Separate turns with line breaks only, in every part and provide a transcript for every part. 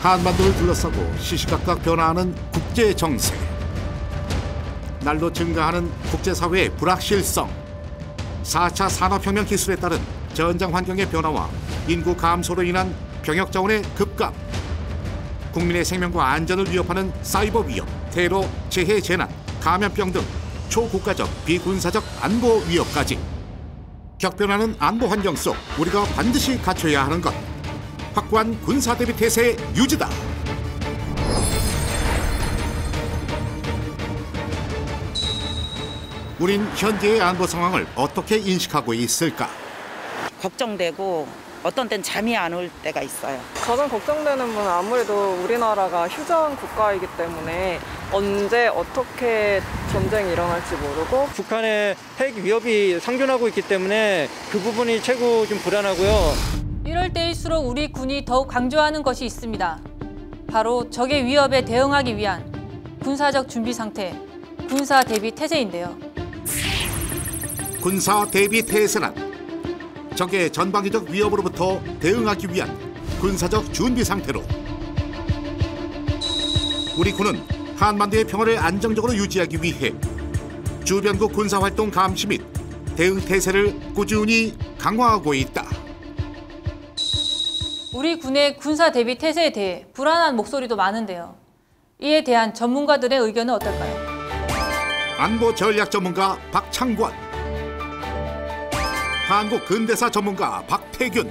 한반도를 둘러싸고 시시각각 변화하는 국제 정세. 날로 증가하는 국제사회의 불확실성. 4차 산업혁명 기술에 따른 전장 환경의 변화와 인구 감소로 인한 병역 자원의 급감. 국민의 생명과 안전을 위협하는 사이버 위협, 테러, 재해 재난, 감염병 등 초국가적 비군사적 안보 위협까지. 격변하는 안보 환경 속 우리가 반드시 갖춰야 하는 것. 확고한 군사 대비 태세의 유지다. 우린 현재의 안보 상황을 어떻게 인식하고 있을까?
걱정되고 어떤 땐 잠이 안 올 때가 있어요.
가장 걱정되는 건 아무래도 우리나라가 휴전 국가이기 때문에 언제 어떻게 전쟁이 일어날지 모르고,
북한의 핵 위협이 상존하고 있기 때문에 그 부분이 최고 좀 불안하고요.
이럴 때일수록 우리 군이 더욱 강조하는 것이 있습니다. 바로 적의 위협에 대응하기 위한 군사적 준비 상태, 군사 대비 태세인데요.
군사 대비 태세란 적의 전방위적 위협으로부터 대응하기 위한 군사적 준비 상태로, 우리 군은 한반도의 평화를 안정적으로 유지하기 위해 주변국 군사활동 감시 및 대응 태세를 꾸준히 강화하고 있다.
우리 군의 군사 대비 태세에 대해 불안한 목소리도 많은데요. 이에 대한 전문가들의 의견은 어떨까요?
안보 전략 전문가 박창권, 한국 근대사 전문가 박태균,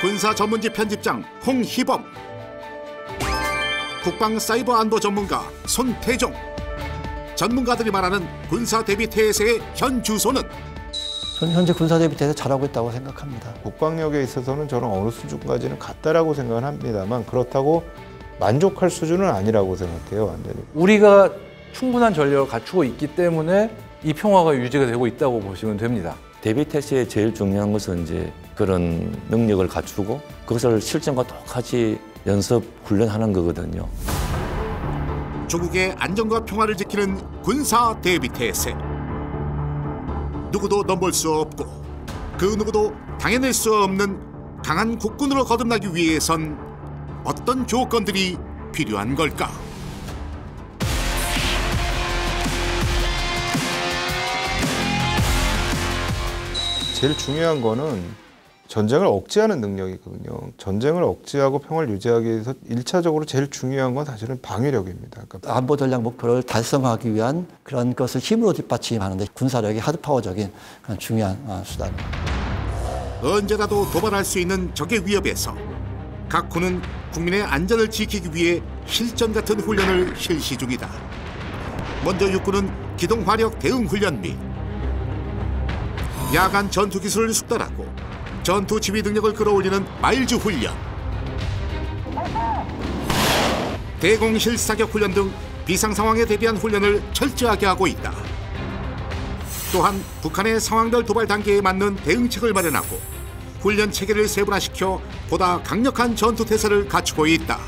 군사 전문지 편집장 홍희범, 국방 사이버 안보 전문가 손태종. 전문가들이 말하는 군사 대비 태세의 현 주소는?
저는 현재 군사 대비 태세 잘하고 있다고 생각합니다.
국방력에 있어서는 저는 어느 수준까지는 갔다라고 생각은 합니다만, 그렇다고 만족할 수준은 아니라고 생각해요. 완전히.
우리가 충분한 전력을 갖추고 있기 때문에 이 평화가 유지가 되고 있다고 보시면 됩니다.
대비 태세의 제일 중요한 것은 이제 그런 능력을 갖추고 그것을 실전과 똑같이 연습 훈련하는 거거든요.
조국의 안전과 평화를 지키는 군사 대비 태세. 누구도 넘볼 수 없고 그 누구도 당해낼 수 없는 강한 국군으로 거듭나기 위해선 어떤 조건들이 필요한 걸까?
제일 중요한 거는 전쟁을 억제하는 능력이거든요. 전쟁을 억제하고 평화를 유지하기 위해서 1차적으로 제일 중요한 건 사실은 방위력입니다. 그러니까
안보 전략 목표를 달성하기 위한 그런 것을 힘으로 뒷받침하는 데 군사력이 하드파워적인 그런 중요한 수단입니다.
언제라도 도발할 수 있는 적의 위협에서 각 군은 국민의 안전을 지키기 위해 실전 같은 훈련을 실시 중이다. 먼저 육군은 기동화력 대응 훈련 및 야간 전투 기술을 숙달하고 전투 지휘 능력을 끌어올리는 마일즈 훈련, 대공실사격 훈련 등 비상 상황에 대비한 훈련을 철저하게 하고 있다. 또한 북한의 상황별 도발 단계에 맞는 대응책을 마련하고 훈련 체계를 세분화시켜 보다 강력한 전투 태세를 갖추고 있다.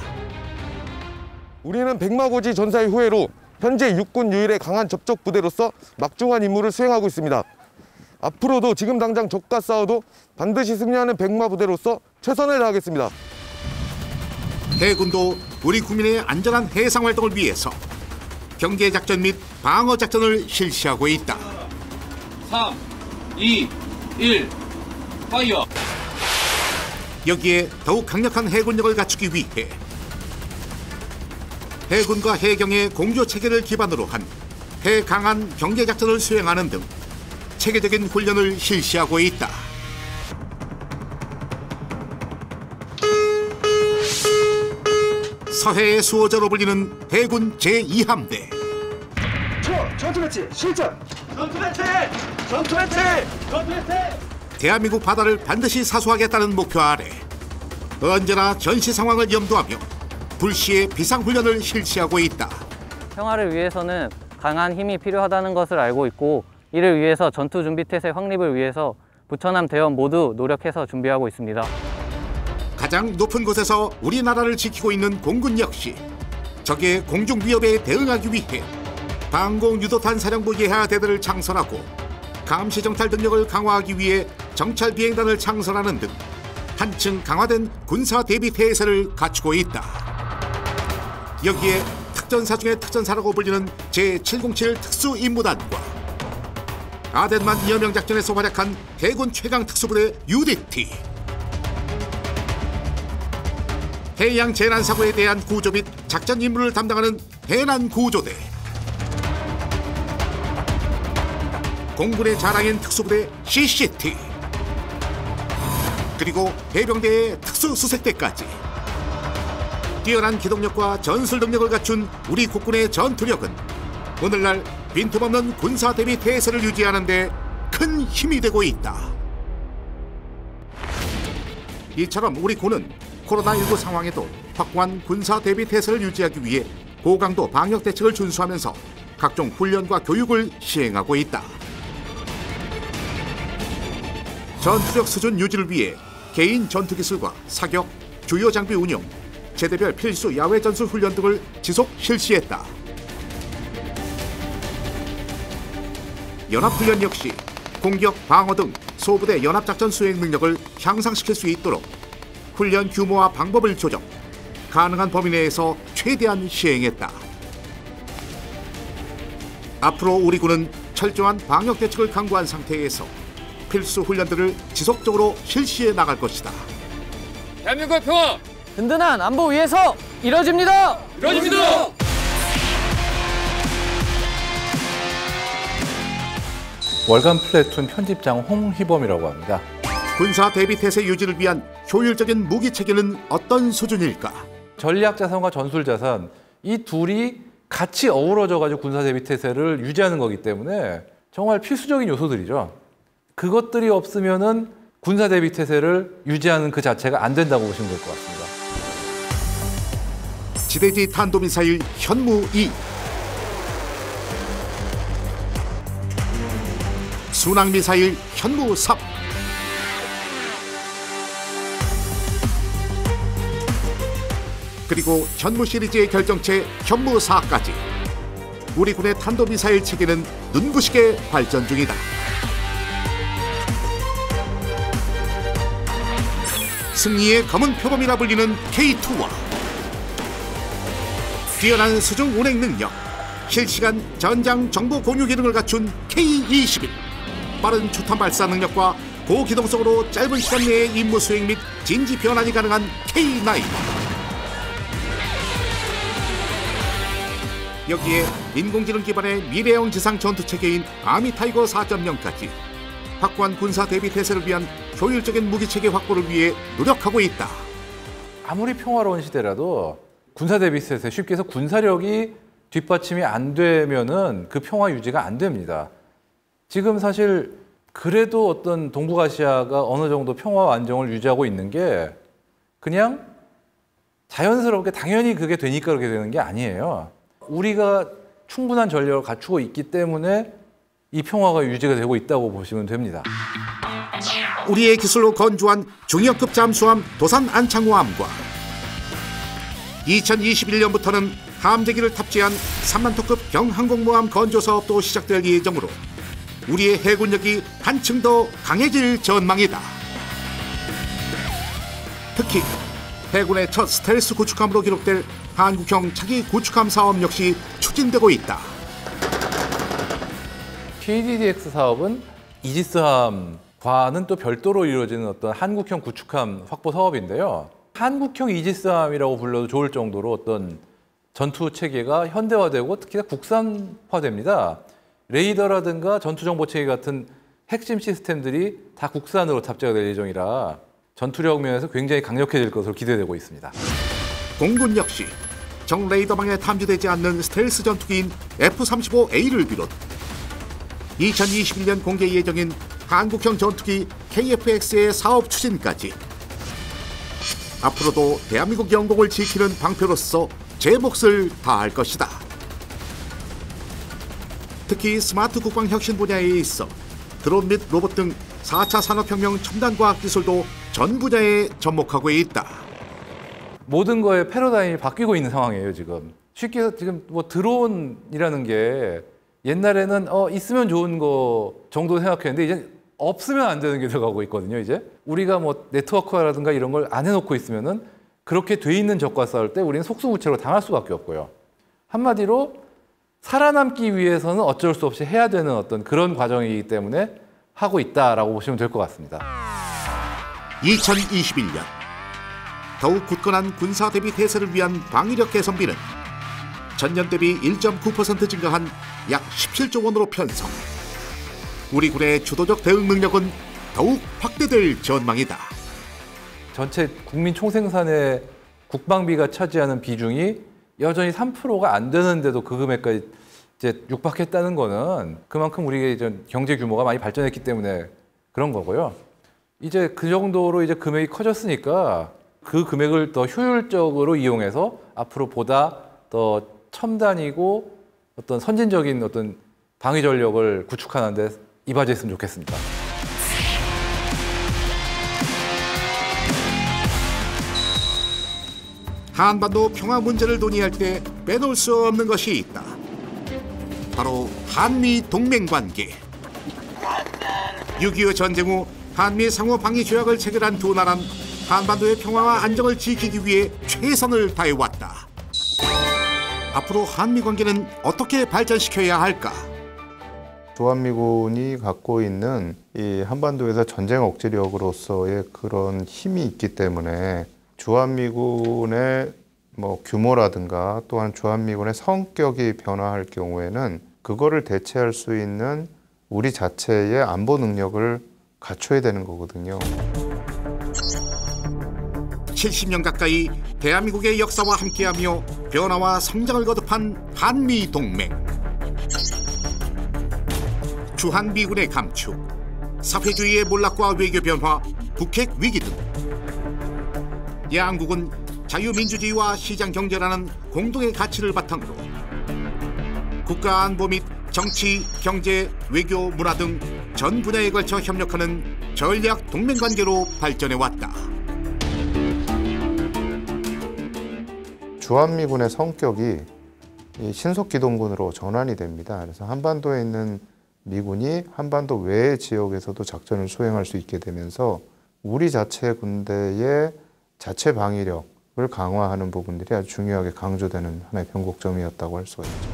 우리는 백마고지 전사 이후로 현재 육군 유일의 강한 접촉 부대로서 막중한 임무를 수행하고 있습니다. 앞으로도 지금 당장 적과 싸워도 반드시 승리하는 백마 부대로서 최선을 다하겠습니다.
해군도 우리 국민의 안전한 해상 활동을 위해서 경계 작전 및 방어 작전을 실시하고 있다.
3, 2, 1, 파이어!
여기에 더욱 강력한 해군력을 갖추기 위해 해군과 해경의 공조 체계를 기반으로 한 해강한 경계 작전을 수행하는 등 체계적인 훈련을 실시하고 있다. 서해의 수호자로 불리는 해군 제2함대.
전투 배치 실전! 전투 배치! 전투 배치! 전투 배치!
대한민국 바다를 반드시 사수하겠다는 목표 아래 언제나 전시 상황을 염두하며 불시에 비상훈련을 실시하고 있다.
평화를 위해서는 강한 힘이 필요하다는 것을 알고 있고, 이를 위해서 전투 준비 태세 확립을 위해서 부천함 대원 모두 노력해서 준비하고 있습니다.
가장 높은 곳에서 우리나라를 지키고 있는 공군 역시 적의 공중 위협에 대응하기 위해 방공유도탄 사령부 예하대대를 창설하고 감시 정찰 능력을 강화하기 위해 정찰 비행단을 창설하는 등 한층 강화된 군사 대비 태세를 갖추고 있다. 여기에 특전사 중의 특전사라고 불리는 제707 특수임무단과 아덴만 이어명 작전에서 활약한 해군 최강 특수부대 UDT, 해양 재난사고에 대한 구조 및 작전 임무를 담당하는 해난구조대, 공군의 자랑인 특수부대 CCT, 그리고 해병대의 특수수색대까지 뛰어난 기동력과 전술 능력을 갖춘 우리 국군의 전투력은 오늘날 빈틈없는 군사 대비 태세를 유지하는 데 큰 힘이 되고 있다. 이처럼 우리 군은 코로나19 상황에도 확고한 군사 대비 태세를 유지하기 위해 고강도 방역 대책을 준수하면서 각종 훈련과 교육을 시행하고 있다. 전투력 수준 유지를 위해 개인 전투기술과 사격, 주요 장비 운용, 제대별 필수 야외 전술 훈련 등을 지속 실시했다. 연합훈련 역시 공격, 방어 등 소부대 연합작전 수행 능력을 향상시킬 수 있도록 훈련 규모와 방법을 조정, 가능한 범위 내에서 최대한 시행했다. 앞으로 우리 군은 철저한 방역 대책을 강구한 상태에서 필수 훈련들을 지속적으로 실시해 나갈 것이다.
대한민국의 평화!
든든한 안보 위해서 이뤄집니다!
이뤄집니다!
월간 플래툰 편집장 홍희범이라고 합니다.
군사 대비 태세 유지를 위한 효율적인 무기 체계는 어떤 수준일까?
전략 자산과 전술 자산, 이 둘이 같이 어우러져 가지고 군사 대비 태세를 유지하는 거기 때문에 정말 필수적인 요소들이죠. 그것들이 없으면은 군사 대비 태세를 유지하는 그 자체가 안 된다고 보시면 될 것 같습니다.
지대지 탄도미사일 현무-2, 순항미사일 현무-3, 그리고 현무 시리즈의 결정체 현무-4까지 우리 군의 탄도미사일 체계는 눈부시게 발전 중이다. 승리의 검은 표범이라 불리는 K2와 뛰어난 수중 운행 능력, 실시간 전장 정보 공유 기능을 갖춘 K21, 빠른 추탄 발사 능력과 고기동성으로 짧은 시간 내에 임무 수행 및 진지 변환이 가능한 K9, 여기에 인공지능 기반의 미래형 지상 전투체계인 아미타이거 4.0까지 확고한 군사 대비 태세를 위한 효율적인 무기체계 확보를 위해 노력하고 있다.
아무리 평화로운 시대라도 군사 대비 태세, 쉽게 해서 군사력이 뒷받침이 안 되면은 그 평화 유지가 안 됩니다. 지금 사실 그래도 어떤 동북아시아가 어느 정도 평화와 안정을 유지하고 있는 게 그냥 자연스럽게 당연히 그게 되니까 그렇게 되는 게 아니에요. 우리가 충분한 전력을 갖추고 있기 때문에 이 평화가 유지가 되고 있다고 보시면 됩니다.
우리의 기술로 건조한 중형급 잠수함 도산 안창호함과 2021년부터는 함재기를 탑재한 3만톤급 경항공모함 건조 사업도 시작될 예정으로 우리의 해군력이 한층 더 강해질 전망이다. 특히 해군의 첫 스텔스 구축함으로 기록될 한국형 차기 구축함 사업 역시 추진되고 있다.
KDDX 사업은 이지스함과는 또 별도로 이루어지는 어떤 한국형 구축함 확보 사업인데요. 한국형 이지스함이라고 불러도 좋을 정도로 어떤 전투 체계가 현대화되고 특히나 국산화됩니다. 레이더라든가 전투정보 체계 같은 핵심 시스템들이 다 국산으로 탑재가 될 예정이라 전투력 면에서 굉장히 강력해질 것으로 기대되고 있습니다.
공군 역시 정 레이더망에 탐지되지 않는 스텔스 전투기인 F-35A를 비롯 2021년 공개 예정인 한국형 전투기 KF-X의 사업 추진까지 앞으로도 대한민국 영공을 지키는 방패로서 제 몫을 다할 것이다. 특히 스마트 국방 혁신 분야에 있어 드론 및 로봇 등 4차 산업혁명 첨단 과학 기술도 전 분야에 접목하고 있다.
모든 거에 패러다임이 바뀌고 있는 상황이에요, 지금. 쉽게 해서 지금 뭐 드론이라는 게 옛날에는 있으면 좋은 거 정도 생각했는데 이제 없으면 안 되는 게 들어가고 있거든요, 이제. 우리가 뭐 네트워크라든가 이런 걸 안 해놓고 있으면은 그렇게 돼 있는 적과 싸울 때 우리는 속수무책으로 당할 수밖에 없고요. 한마디로 살아남기 위해서는 어쩔 수 없이 해야 되는 어떤 그런 과정이기 때문에 하고 있다라고 보시면 될 것 같습니다.
2021년 더욱 굳건한 군사 대비 태세를 위한 방위력 개선비는 전년 대비 1.9% 증가한 약 17조 원으로 편성. 우리 군의 주도적 대응 능력은 더욱 확대될 전망이다.
전체 국민 총생산의 국방비가 차지하는 비중이 여전히 3%가 안 되는데도 그 금액까지 이제 육박했다는 거는 그만큼 우리의 이제 경제 규모가 많이 발전했기 때문에 그런 거고요. 이제 그 정도로 이제 금액이 커졌으니까 그 금액을 더 효율적으로 이용해서 앞으로 보다 더 첨단이고 어떤 선진적인 어떤 방위 전력을 구축하는 데 이바지했으면 좋겠습니다.
한반도 평화 문제를 논의할 때 빼놓을 수 없는 것이 있다. 바로 한미 동맹관계. 6.25 전쟁 후 한미 상호 방위 조약을 체결한 두 나라는 한반도의 평화와 안정을 지키기 위해 최선을 다해왔다. 앞으로 한미 관계는 어떻게 발전시켜야 할까?
주한미군이 갖고 있는 이 한반도에서 전쟁 억제력으로서의 그런 힘이 있기 때문에 주한미군의 뭐 규모라든가 또한 주한미군의 성격이 변화할 경우에는 그거를 대체할 수 있는 우리 자체의 안보 능력을 갖춰야 되는 거거든요.
70년 가까이 대한민국의 역사와 함께하며 변화와 성장을 거듭한 한미동맹. 주한미군의 감축, 사회주의의 몰락과 외교 변화, 북핵 위기 등 양국은 자유민주주의와 시장경제라는 공동의 가치를 바탕으로 국가 안보 및 정치, 경제, 외교, 문화 등 전 분야에 걸쳐 협력하는 전략 동맹관계로 발전해왔다.
주한미군의 성격이 이 신속기동군으로 전환이 됩니다. 그래서 한반도에 있는 미군이 한반도 외의 지역에서도 작전을 수행할 수 있게 되면서 우리 자체 군대의 자체 방위력을 강화하는 부분들이 아주 중요하게 강조되는 하나의 변곡점이었다고 할 수가 있죠.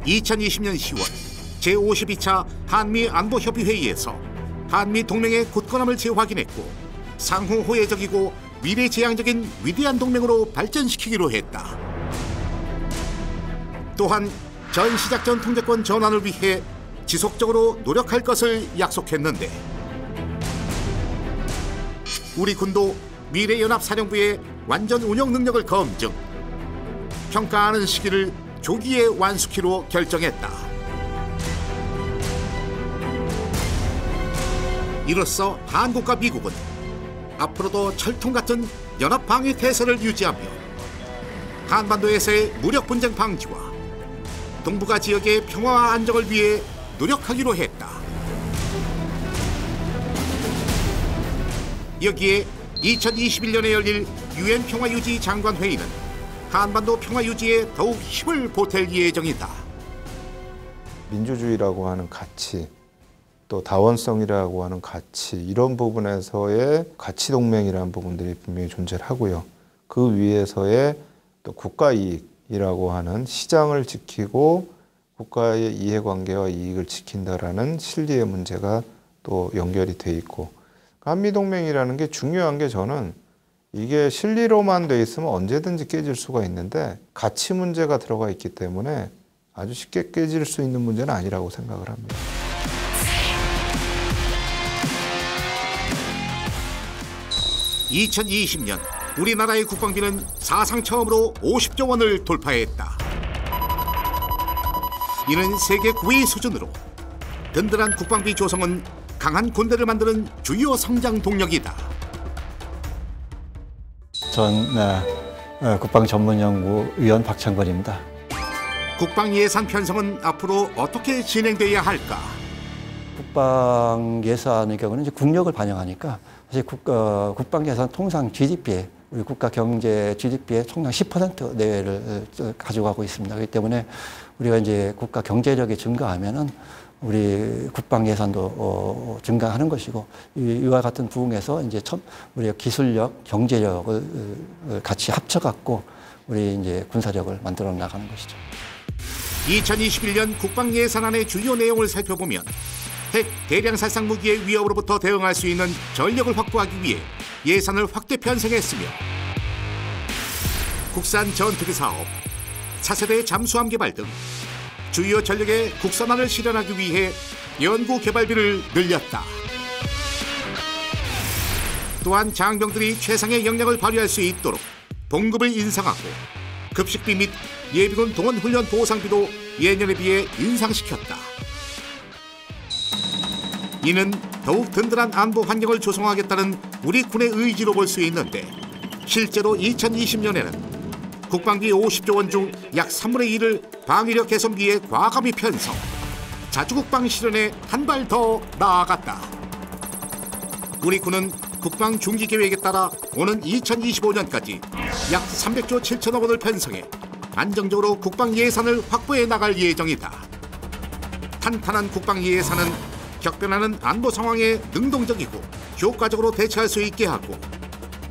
2020년 10월 제52차 한미안보협의회의에서 한미 동맹의 굳건함을 재확인했고 상호 호혜적이고 미래지향적인 위대한 동맹으로 발전시키기로 했다. 또한 전시작전 통제권 전환을 위해 지속적으로 노력할 것을 약속했는데 우리 군도 미래연합사령부의 완전 운영 능력을 검증, 평가하는 시기를 조기에 완수키로 결정했다. 이로써 한국과 미국은 앞으로도 철통 같은 연합 방위 태세를 유지하며 한반도에서의 무력 분쟁 방지와 동북아 지역의 평화와 안정을 위해 노력하기로 했다. 여기에 2021년에 열릴 UN 평화유지 장관회의는 한반도 평화유지에 더욱 힘을 보탤 예정이다.
민주주의라고 하는 가치, 또 다원성이라고 하는 가치, 이런 부분에서의 가치 동맹이라는 부분들이 분명히 존재를 하고요. 그 위에서의 또 국가 이익이라고 하는 시장을 지키고 국가의 이해관계와 이익을 지킨다라는 실리의 문제가 또 연결이 돼 있고, 한미동맹이라는 게 중요한 게 저는 이게 실리로만 돼 있으면 언제든지 깨질 수가 있는데 가치 문제가 들어가 있기 때문에 아주 쉽게 깨질 수 있는 문제는 아니라고 생각을 합니다.
(2020년) 우리나라의 국방비는 사상 처음으로 50조 원을 돌파했다. 이는 세계 9위 수준으로 든든한 국방비 조성은 강한 군대를 만드는 주요 성장 동력이다.
전 국방전문연구위원 박창건입니다.
국방 예산 편성은 앞으로 어떻게 진행돼야 할까?
국방 예산의 경우는 이제 국력을 반영하니까 사실 국방 예산 통상 GDP에 우리 국가 경제 GDP의 통상 10% 내외를 가져가고 있습니다. 그렇기 때문에 우리가 이제 국가 경제력이 증가하면은 우리 국방 예산도 증가하는 것이고 이와 같은 부분에서 이제 우리가 기술력, 경제력을 같이 합쳐갖고 우리 이제 군사력을 만들어 나가는 것이죠.
2021년 국방 예산안의 주요 내용을 살펴보면 핵 대량 살상 무기의 위협으로부터 대응할 수 있는 전력을 확보하기 위해 예산을 확대 편성했으며 국산 전투기 사업, 차세대 잠수함 개발 등 주요 전력의 국산화를 실현하기 위해 연구 개발비를 늘렸다. 또한 장병들이 최상의 역량을 발휘할 수 있도록 봉급을 인상하고 급식비 및 예비군 동원 훈련 보상비도 예년에 비해 인상시켰다. 이는 더욱 든든한 안보 환경을 조성하겠다는 우리 군의 의지로 볼 수 있는데 실제로 2020년에는 국방비 50조 원 중 약 3분의 1을 방위력 개선비에 과감히 편성, 자주국방 실현에 한 발 더 나아갔다. 우리 군은 국방 중기 계획에 따라 오는 2025년까지 약 300조 7천억 원을 편성해 안정적으로 국방 예산을 확보해 나갈 예정이다. 탄탄한 국방 예산은 격변하는 안보 상황에 능동적이고 효과적으로 대처할 수 있게 하고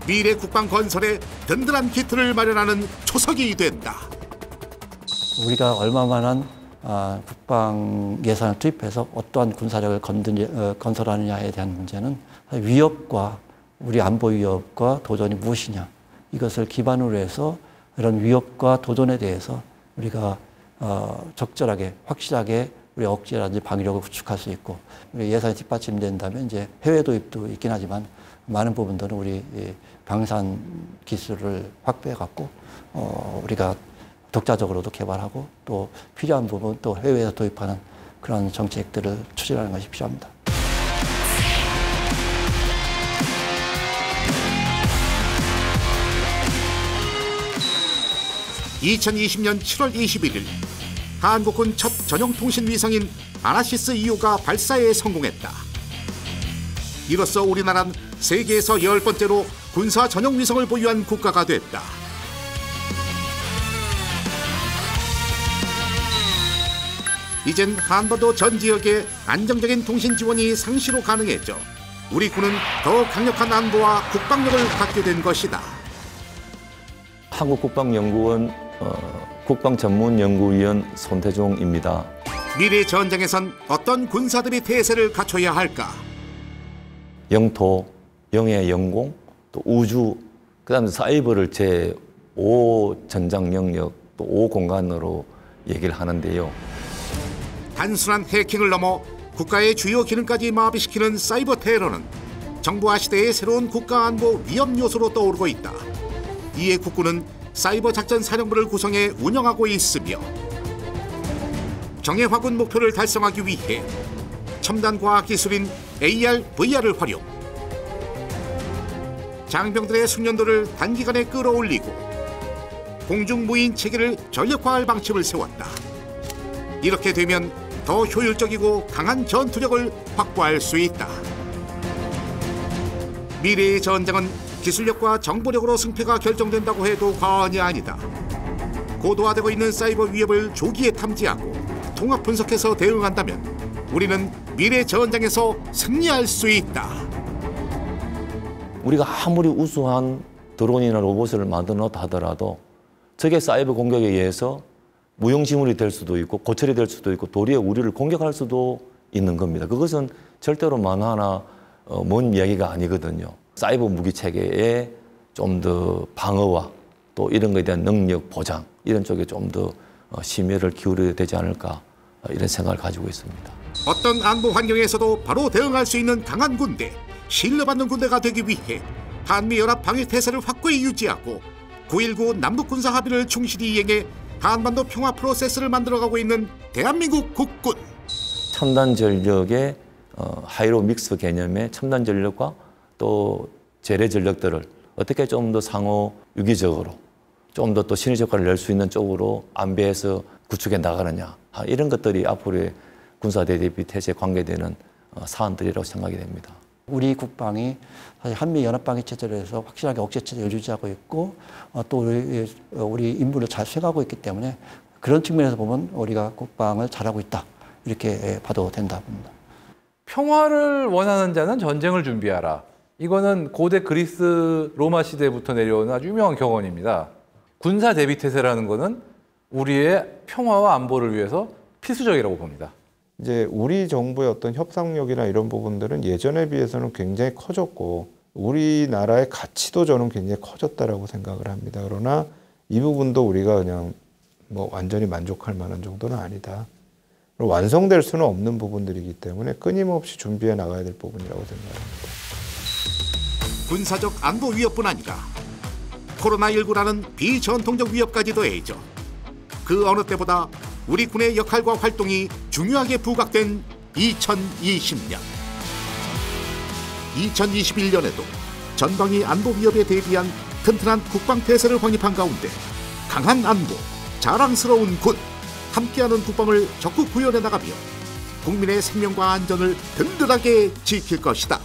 미래 국방 건설에 든든한 기틀을 마련하는 초석이 된다.
우리가 얼마만한 국방 예산을 투입해서 어떠한 군사력을 건설하느냐에 대한 문제는 위협과 우리 안보 위협과 도전이 무엇이냐, 이것을 기반으로 해서 이런 위협과 도전에 대해서 우리가 적절하게 확실하게 우리 억제라든지 방위력을 구축할 수 있고, 우리 예산이 뒷받침된다면 이제 해외 도입도 있긴 하지만 많은 부분들은 우리 방산 기술을 확보해 갖고 우리가 독자적으로도 개발하고 또 필요한 부분 또 해외에서 도입하는 그런 정책들을 추진하는 것이 필요합니다.
(2020년 7월 21일) 한국군 첫 전용 통신 위성인 아나시스 2호가 발사에 성공했다. 이로써 우리나라는 세계에서 10번째로 군사 전용 위성을 보유한 국가가 됐다. 이젠 한반도 전 지역에 안정적인 통신 지원이 상시로 가능해져 우리 군은 더욱 강력한 안보와 국방력을 갖게 된 것이다.
한국국방연구원 국방전문연구위원 손태종입니다.
미래 전장에선 어떤 군사들이 태세를 갖춰야 할까?
영토, 영해, 영공, 또 우주, 그다음에 사이버를 제5 전장 영역, 또 5공간으로 얘기를 하는데요.
단순한 해킹을 넘어 국가의 주요 기능까지 마비시키는 사이버 테러는 정부화 시대의 새로운 국가 안보 위험 요소로 떠오르고 있다. 이에 국군은 사이버 작전 사령부를 구성해 운영하고 있으며 정예화군 목표를 달성하기 위해 첨단 과학 기술인 AR, VR을 활용, 장병들의 숙련도를 단기간에 끌어올리고 공중 무인 체계를 전력화할 방침을 세웠다. 이렇게 되면 더 효율적이고 강한 전투력을 확보할 수 있다. 미래의 전장은 기술력과 정보력으로 승패가 결정된다고 해도 과언이 아니다. 고도화되고 있는 사이버 위협을 조기에 탐지하고 통합 분석해서 대응한다면 우리는 미래 전장에서 승리할 수 있다.
우리가 아무리 우수한 드론이나 로봇을 만들어 놓다 하더라도 적의 사이버 공격에 의해서 무용지물이 될 수도 있고 고철이 될 수도 있고 도리어 우리를 공격할 수도 있는 겁니다. 그것은 절대로 만화나 먼 이야기가 아니거든요. 사이버 무기 체계에 좀 더 방어와 또 이런 것에 대한 능력 보장, 이런 쪽에 좀 더 심혈을 기울여야 되지 않을까, 이런 생각을 가지고 있습니다.
어떤 안보 환경에서도 바로 대응할 수 있는 강한 군대, 신뢰받는 군대가 되기 위해 한미연합 방위태세를 확고히 유지하고 9.19 남북군사 합의를 충실히 이행해 한반도 평화 프로세스를 만들어가고 있는 대한민국 국군.
첨단 전력의 하이로 믹스 개념의 첨단 전력과 또 재래 전력들을 어떻게 좀 더 상호 유기적으로 좀 더 또 신의 효과를 낼 수 있는 쪽으로 안배해서 구축해 나가느냐, 이런 것들이 앞으로의 군사 대비 태세에 관계되는 사안들이라고 생각이 됩니다.
우리 국방이 사실 한미 연합 방위 체제에서 확실하게 억제 체제를 유지하고 있고 또 우리 임무를 잘 수행하고 있기 때문에 그런 측면에서 보면 우리가 국방을 잘하고 있다, 이렇게 봐도 된다 봅니다.
평화를 원하는 자는 전쟁을 준비하라. 이거는 고대 그리스 로마 시대부터 내려오는 아주 유명한 격언입니다. 군사 대비 태세라는 거는 우리의 평화와 안보를 위해서 필수적이라고 봅니다.
이제 우리 정부의 어떤 협상력이나 이런 부분들은 예전에 비해서는 굉장히 커졌고 우리나라의 가치도 저는 굉장히 커졌다라고 생각을 합니다. 그러나 이 부분도 우리가 그냥 뭐 완전히 만족할 만한 정도는 아니다. 완성될 수는 없는 부분들이기 때문에 끊임없이 준비해 나가야 될 부분이라고 생각합니다.
군사적 안보 위협뿐 아니라 코로나19라는 비전통적 위협까지 더해져 그 어느 때보다 우리 군의 역할과 활동이 중요하게 부각된 2020년. 2021년에도 전방위 안보 위협에 대비한 튼튼한 국방태세를 확립한 가운데 강한 안보, 자랑스러운 군, 함께하는 국방을 적극 구현해 나가며 국민의 생명과 안전을 든든하게 지킬 것이다.